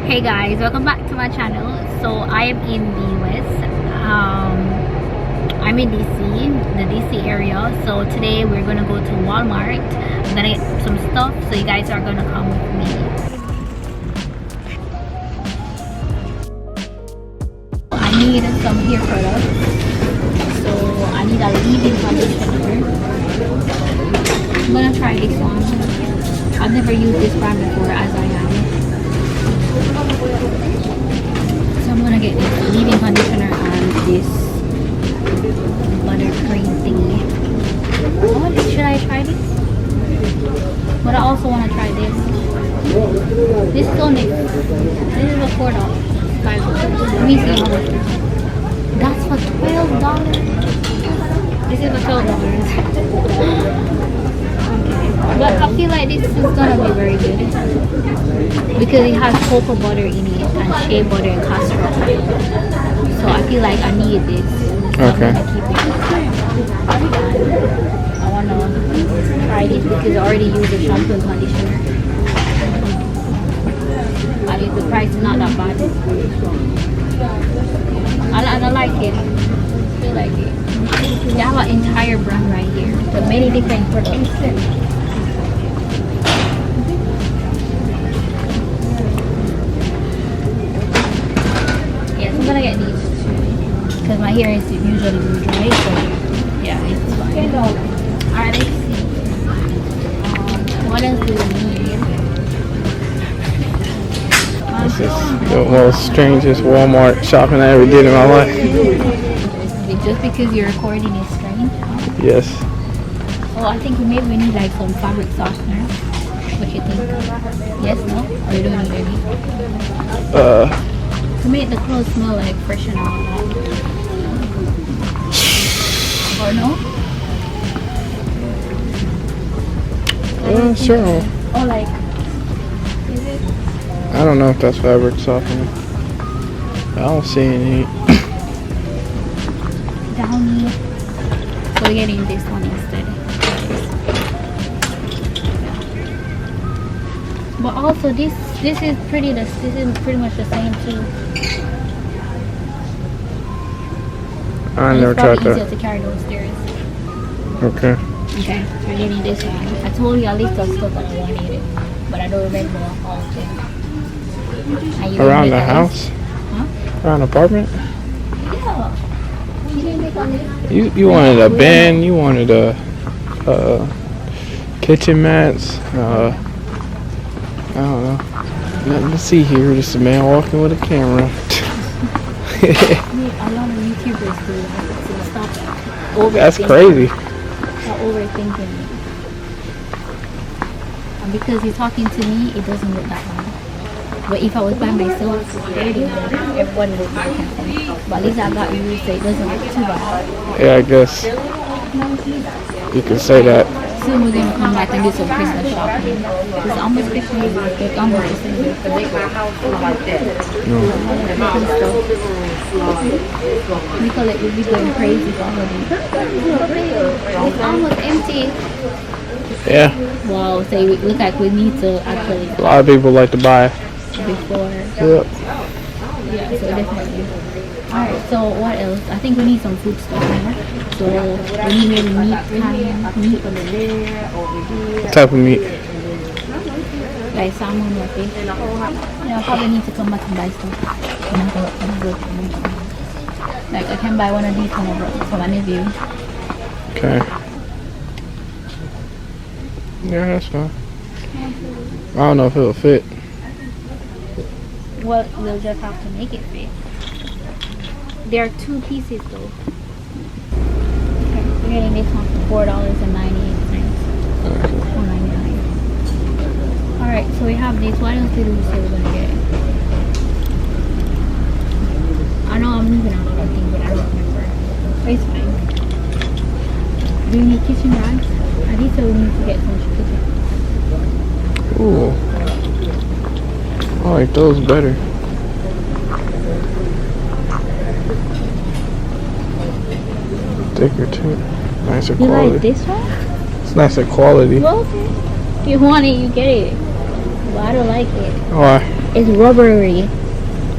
Hey guys, welcome back to my channel. So I am in the West. I'm in DC, the DC area. So today we're gonna go to Walmart. I'm gonna get some stuff, so you guys are gonna come with me. I need some hair products. So I need a leave-in conditioner. I'm gonna try this one. I've never used this brand before, as I am. So I'm gonna get this leave-in conditioner and this buttercream thingy. Should I try this? But I also want to try this. This is only, this is a $4. Let me see how much. That's for $12. This is for $12. But I feel like this is gonna be very good because it has cocoa butter in it and shea butter and castor oil. So I feel like I need this. So okay. I'm gonna keep it. I wanna try this because I already used the shampoo and conditioner. I think the price is not that bad. I like it. I feel like it. They have an entire brand right here with many different products. I'm gonna get these two because my hair is usually dry, so yeah, it's fine. Alright, let's see. What else do we need? This is the most strangest Walmart shopping I ever did in my life. Just because you're recording is strange? Yes. Oh, I think maybe we need like some fabric softener. What you think? Yes, no? Or you don't need any? To make the clothes smell like fresh and all that. Or no? Sure. Or like, is it? I don't know if that's fabric softener. I don't see any. Downy. So we're getting this one instead. But also this is pretty much the same too. I never tried It's easier that. to carry those stairs. Okay. Okay, we're getting this one. I told you a list of stuff that I wanted, but I don't remember all of them. Around the house? Huh? Around the apartment? Yeah. You didn't make a list? You wanted a bin, you wanted a kitchen mats, I don't know. Nothing to see here, just a man walking with a camera. A lot of YouTubers do that, so stop overthinking. That's crazy. Stop overthinking it. And because he's talking to me, it doesn't look that bad. But if I was by myself, everyone would look at me. But at least I got you, so it doesn't look too bad. Yeah, I guess you can say that. Soon we're going to come back and do some Christmas shopping. It's almost Christmas. It's almost December. No. Nicolette will be going crazy for holiday. It's almost empty. Yeah. Wow, so it look like we need to actually A lot of people like to buy. before. Yep. Yeah, so definitely. Alright, so what else? I think we need some food stuff now. So we need maybe meat over there, over here. What type of meat? Like salmon or fish. Yeah, I probably need to come back and buy stuff. Like I can buy one of these from my nephew. Okay. Yeah, that's fine. I don't know if it'll fit. Well, we'll just have to make it fit. There are 2 pieces though. Okay, we're getting this one for $4.98. $4.99. Alright, so we have this. What else did we say we're gonna get? I know I'm leaving out other things, but I don't remember. But it's fine. Do you need kitchen rags? I did say we need to get some kitchen. Ooh. I like those better. Thicker too. Nicer You quality. like this one? It's nicer quality. Well, okay. If you want it, you get it. But I don't like it. Why? It's rubbery,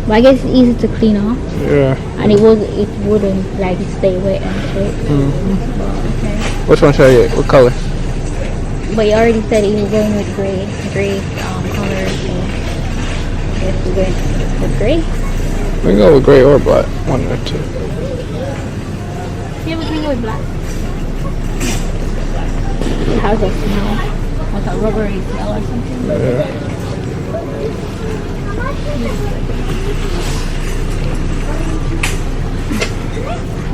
but I guess it's easy to clean off. Yeah. And it wouldn't like stay wet and shit. Okay. Which one should I get? What color? But you already said you were going with gray color. So I guess we're going with gray. We can go with gray or black. One or two. Yeah, we can go with black. It has a smell, like a rubbery smell or something. Yeah.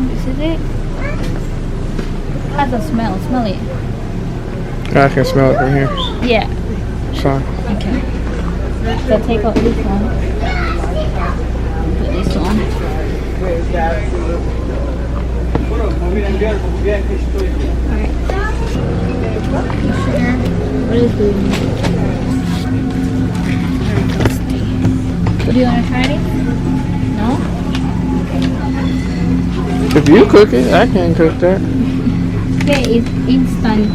This is it. It has a smell. Smell it. I can smell it from here. Yeah. It's fine. Okay. So take out this one. Put this one. Alright. Sugar. What is doing? Do you want to try it? No? If you cook it, I can cook that. Okay, it's instant,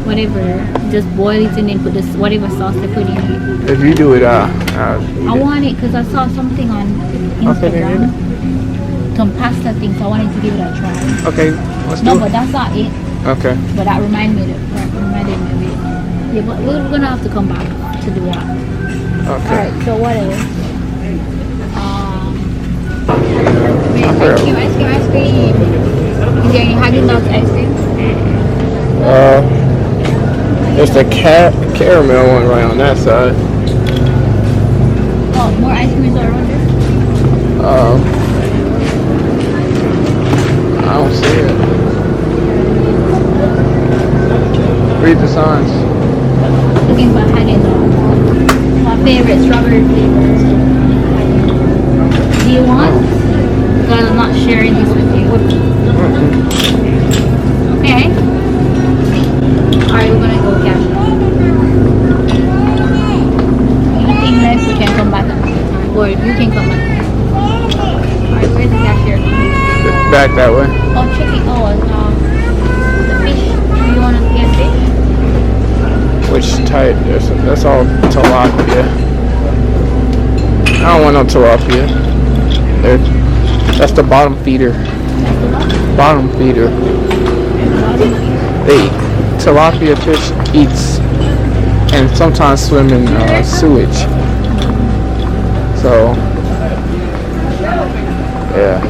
whatever. Just boil it and then put this whatever sauce they put in it. If you do it, I want it because I saw something on Instagram. Some pasta thing, so I wanted to give it a try. Okay, let's do No, it. but that's not it. Okay. But that reminded me of it. Yeah, but we're gonna have to come back to do that. Okay. Alright, so what else? Ice cream. Is there any Haagen-Dazs ice cream? There's the caramel one right on that side. Oh, more ice creams are around there? I don't see it. Read the signs. Looking for Haagen-Dazs. My favorite strawberry flavor. Do you want? Because I'm not sharing this with you. Okay. Alright, we're gonna go cash. Anything left, we can come back another time. Or you can come back. Alright, where's the cashier? Back that way. Oh, chicken. Oh, the fish. Do you want to get fish? Which type? That's all tilapia. I don't want no tilapia. That's the bottom feeder. That's the what? Bottom feeder. They tilapia fish eats and sometimes swim in sewage. So yeah,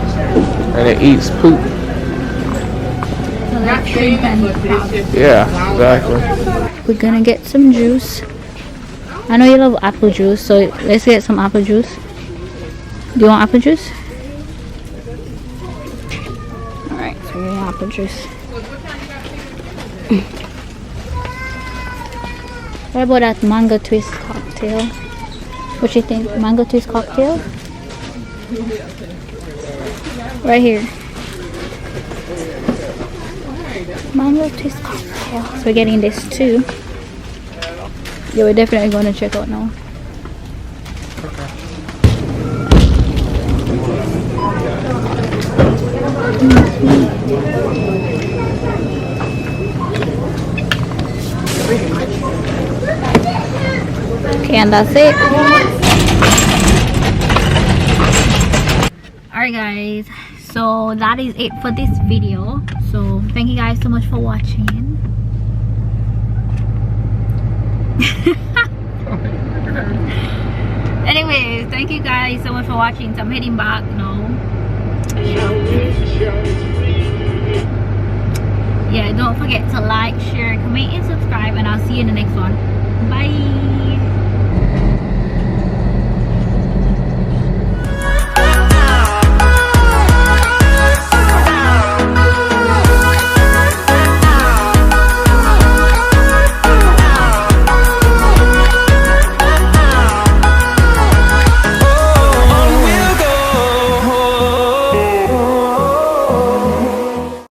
and it eats poop. So that's shrimp and crab. Yeah, exactly. We're gonna get some juice. I know you love apple juice, so let's get some apple juice. Do you want apple juice? Alright, so we're getting apple juice. What about that mango twist cocktail? What you think? Mango twist cocktail? Right here. Mango twist cocktail. So we're getting this too. Yeah, we're definitely going to check out now. Okay, and that's it. Alright guys, so that is it for this video. So thank you guys so much for watching. Anyways, thank you guys so much for watching. So I'm heading back now. Yeah, don't forget to like, share, comment and subscribe, and I'll see you in the next one. Bye.